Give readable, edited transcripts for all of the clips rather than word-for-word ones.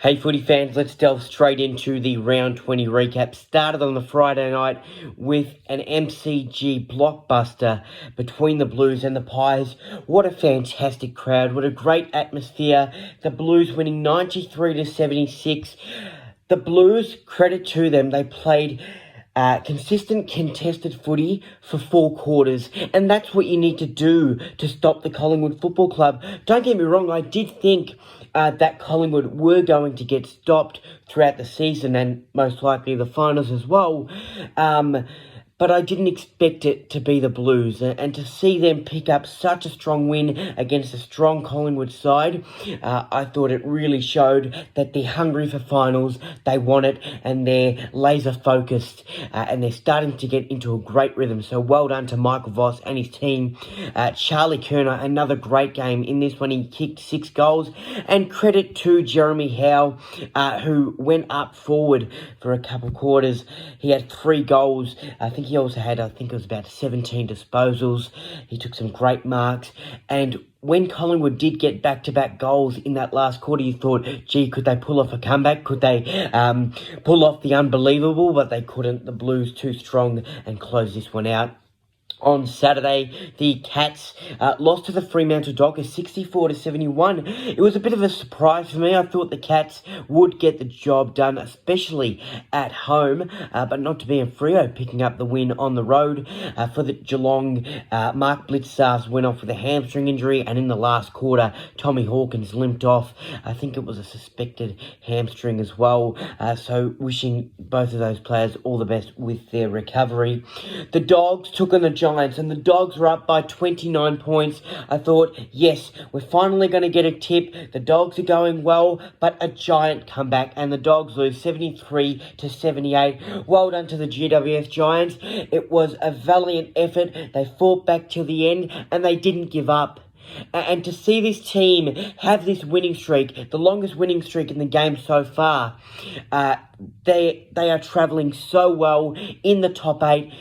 Hey footy fans, let's delve straight into the round 20 recap. Started on the Friday night with an MCG blockbuster between the Blues and the Pies. What a fantastic crowd, what a great atmosphere. The Blues winning 93-76. The Blues, credit to them, they played consistent contested footy for 4 quarters, and that's what you need to do to stop the Collingwood Football Club. Don't get me wrong, I did think that Collingwood were going to get stopped throughout the season and most likely the finals as well. But I didn't expect it to be the Blues, and to see them pick up such a strong win against a strong Collingwood side, I thought it really showed that they're hungry for finals, they want it, and they're laser focused, and they're starting to get into a great rhythm. So well done to Michael Voss and his team. Charlie Kerner, another great game in this one. He kicked 6 goals, and credit to Jeremy Howe, who went up forward for a couple quarters. He had 3 goals. I think he also had, it was about 17 disposals. He took some great marks. And when Collingwood did get back-to-back goals in that last quarter, you thought, gee, could they pull off a comeback? Could they pull off the unbelievable? But they couldn't. The Blues too strong and closed this one out. On Saturday, the Cats lost to the Fremantle Dockers 64-71. It was a bit of a surprise for me. I thought the Cats would get the job done, especially at home, but not to be in Freo, picking up the win on the road. For the Geelong, Mark Blitzars went off with a hamstring injury, and in the last quarter, Tommy Hawkins limped off. I think it was a suspected hamstring as well. So wishing both of those players all the best with their recovery. The Dogs took on the Giants, and the Dogs were up by 29 points. I thought, yes, we're finally going to get a tip. The Dogs are going well, but a giant comeback, and the Dogs lose 73-78. Well done to the GWS Giants. It was a valiant effort. They fought back till the end, and they didn't give up. And to see this team have this winning streak, the longest winning streak in the game so far, they are travelling so well in the top 8.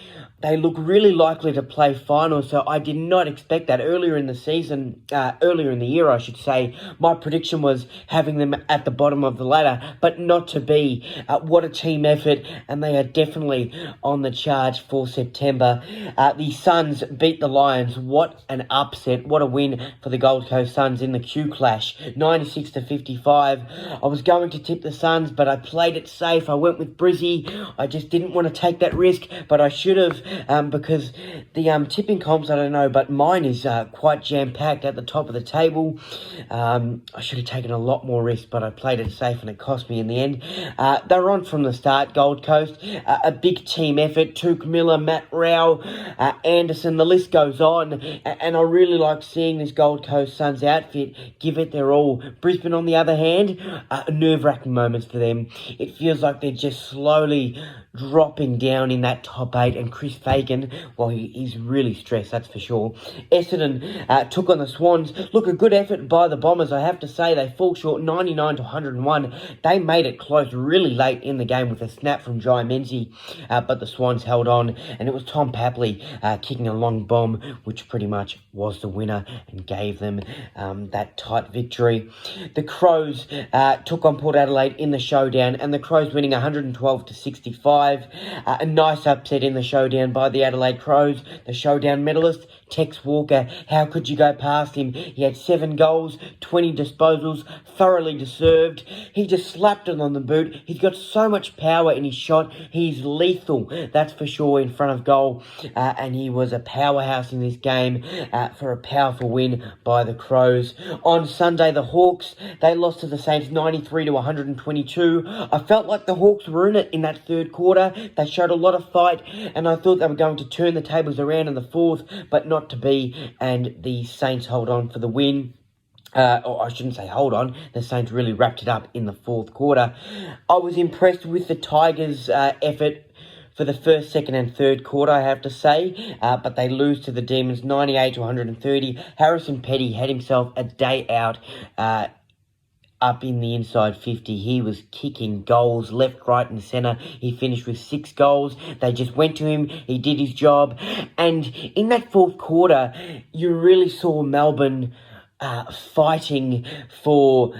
They look really likely to play finals, so I did not expect that. Earlier in the year, I should say, my prediction was having them at the bottom of the ladder, but not to be. What a team effort, and they are definitely on the charge for September. The Suns beat the Lions. What an upset. What a win for the Gold Coast Suns in the Q Clash. 96-55. I was going to tip the Suns, but I played it safe. I went with Brizzy. I just didn't want to take that risk, but I should have. Because the tipping comps, I don't know, but mine is quite jam-packed at the top of the table. I should have taken a lot more risk, but I played it safe and it cost me in the end. They were on from the start, Gold Coast. A big team effort. Touk Miller, Matt Rowell, Anderson, the list goes on. And I really like seeing this Gold Coast Suns outfit give it their all. Brisbane, on the other hand, nerve-wracking moments for them. It feels like they're just slowly dropping down in that top 8, and Chris Fagan, well, he's really stressed, that's for sure. Essendon took on the Swans. Look, a good effort by the Bombers, I have to say. They fall short 99-101. They made it close really late in the game with a snap from Jai Menzies, but the Swans held on, and it was Tom Papley kicking a long bomb, which pretty much was the winner and gave them that tight victory. The Crows took on Port Adelaide in the showdown, and the Crows winning 112-65. A nice upset in the showdown by the Adelaide Crows. The showdown medalist, Tex Walker. How could you go past him? He had 7 goals, 20 disposals, thoroughly deserved. He just slapped it on the boot. He's got so much power in his shot. He's lethal, that's for sure, in front of goal. And he was a powerhouse in this game for a powerful win by the Crows. On Sunday, the Hawks, they lost to the Saints 93-122. I felt like the Hawks were in it in that third quarter. They showed a lot of fight, and I thought they were going to turn the tables around in the fourth, but not to be, and the Saints hold on for the win. Or I shouldn't say hold on, the Saints really wrapped it up in the fourth quarter. I was impressed with the Tigers' effort for the first, second and third quarter, I have to say, but they lose to the Demons 98-130. Harrison Petty had himself a day out up in the inside 50. He was kicking goals left, right and centre. He finished with 6 goals. They just went to him. He did his job. And in that fourth quarter, you really saw Melbourne fighting for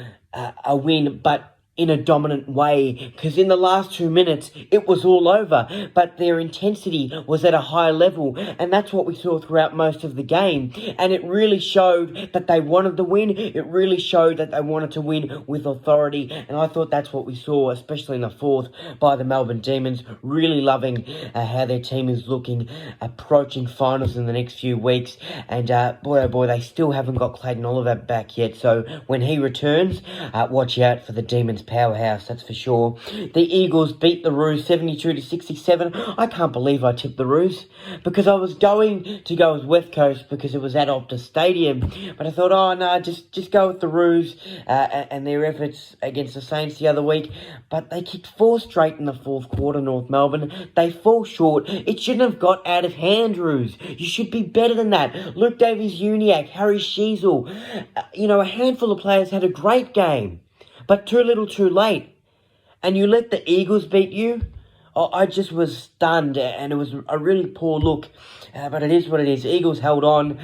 a win, but in a dominant way, because in the last 2 minutes it was all over, but their intensity was at a high level, and that's what we saw throughout most of the game. And it really showed that they wanted to win. It really showed that they wanted to win with authority, and I thought that's what we saw, especially in the fourth, by the Melbourne Demons. Really loving how their team is looking, approaching finals in the next few weeks, and boy oh boy, they still haven't got Clayton Oliver back yet, so when he returns, watch out for the Demons powerhouse, that's for sure. The Eagles beat the Roos 72-67. I can't believe I tipped the Roos, because I was going to go with West Coast because it was at Optus Stadium, but I thought, oh no, just go with the Roos and their efforts against the Saints the other week. But they kicked 4 straight in the fourth quarter, North Melbourne. They fall short. It shouldn't have got out of hand, Roos. You should be better than that. Luke Davies-Uniacke, Harry Sheezel, a handful of players had a great game, but too little too late. And you let the Eagles beat you? Oh, I just was stunned, and it was a really poor look. But it is what it is. Eagles held on.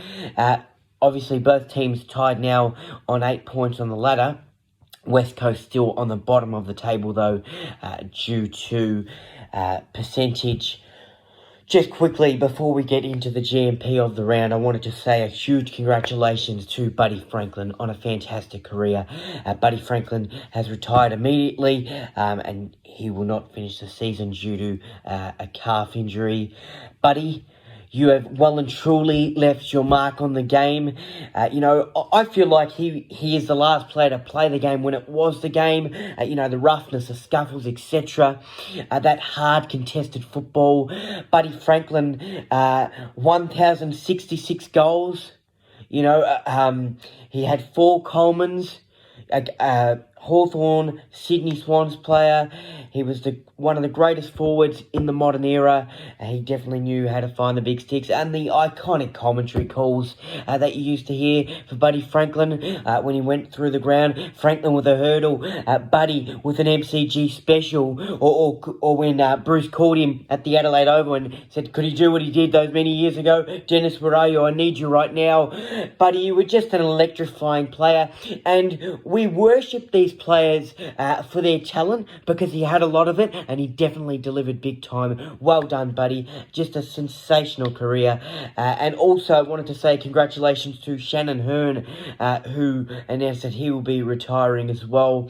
Obviously, both teams tied now on 8 points on the ladder. West Coast still on the bottom of the table, though, due to percentage. Just quickly, before we get into the GMP of the round, I wanted to say a huge congratulations to Buddy Franklin on a fantastic career. Buddy Franklin has retired immediately, and he will not finish the season due to a calf injury. Buddy, you have well and truly left your mark on the game. I feel like he is the last player to play the game when it was the game. The roughness, the scuffles, etc. That hard contested football. Buddy Franklin, 1,066 goals. He had 4 Colemans. Hawthorn, Sydney Swans player. He was one of the greatest forwards in the modern era. He definitely knew how to find the big sticks, and the iconic commentary calls that you used to hear for Buddy Franklin when he went through the ground. Franklin with a hurdle, Buddy with an MCG special, or when Bruce called him at the Adelaide Oval and said, could he do what he did those many years ago? Dennis, where are you? I need you right now. Buddy, you were just an electrifying player, and we worship these players for their talent, because he had a lot of it, and he definitely delivered big time. Well done, Buddy. Just a sensational career. And also, I wanted to say congratulations to Shannon Hurn, who announced that he will be retiring as well.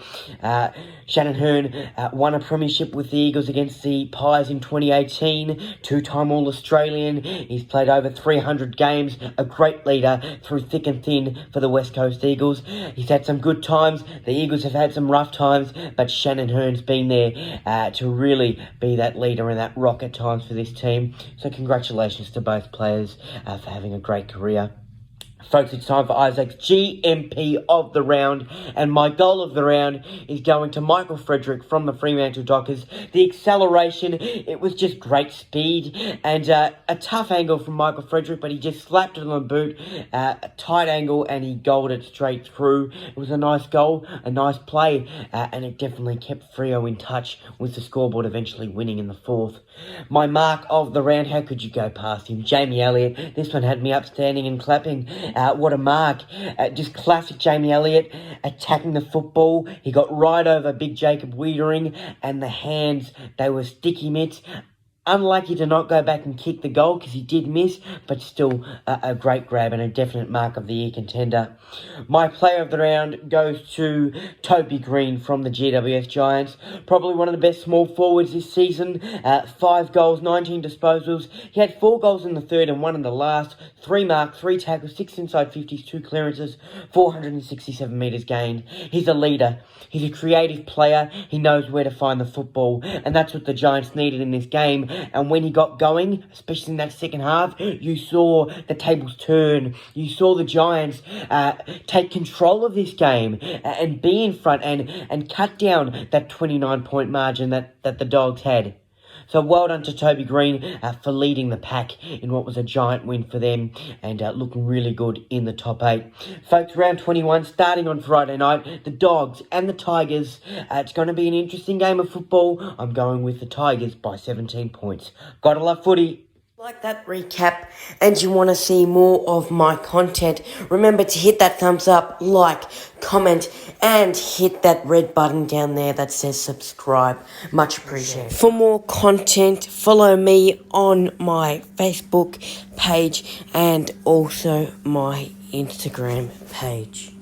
Shannon Hurn won a premiership with the Eagles against the Pies in 2018, 2-time All-Australian. He's played over 300 games, a great leader through thick and thin for the West Coast Eagles. He's had some good times. The Eagles have had some rough times, but Shannon Hurn's been there to really be that leader and that rock at times for this team. So congratulations to both players for having a great career. Folks, it's time for Isaac's GMP of the round, and my goal of the round is going to Michael Frederick from the Fremantle Dockers. The acceleration, it was just great speed, and a tough angle from Michael Frederick, but he just slapped it on the boot, a tight angle, and he goaled it straight through. It was a nice goal, a nice play, and it definitely kept Freo in touch with the scoreboard, eventually winning in the fourth. My mark of the round, how could you go past him? Jamie Elliott. This one had me upstanding and clapping. What a mark. Just classic Jamie Elliott attacking the football. He got right over big Jacob Wiedering, and the hands, they were sticky mitts. Unlucky to not go back and kick the goal because he did miss, but still a great grab and a definite mark of the year contender. My player of the round goes to Toby Green from the GWS Giants. Probably one of the best small forwards this season. 5 goals, 19 disposals. He had 4 goals in the third and 1 in the last. 3 marks, 3 tackles, 6 inside 50s, 2 clearances, 467 metres gained. He's a leader. He's a creative player. He knows where to find the football, and that's what the Giants needed in this game. And when he got going, especially in that second half, you saw the tables turn. You saw the Giants take control of this game and be in front and cut down that 29-point margin that the Dogs had. So well done to Toby Green for leading the pack in what was a giant win for them, and looking really good in the top 8. Folks, round 21 starting on Friday night. The Dogs and the Tigers. It's going to be an interesting game of football. I'm going with the Tigers by 17 points. Gotta love footy. Like that recap and you want to see more of my content, remember to hit that thumbs up, like, comment, and hit that red button down there that says subscribe. Much appreciated. For more content, follow me on my Facebook page and also my Instagram page.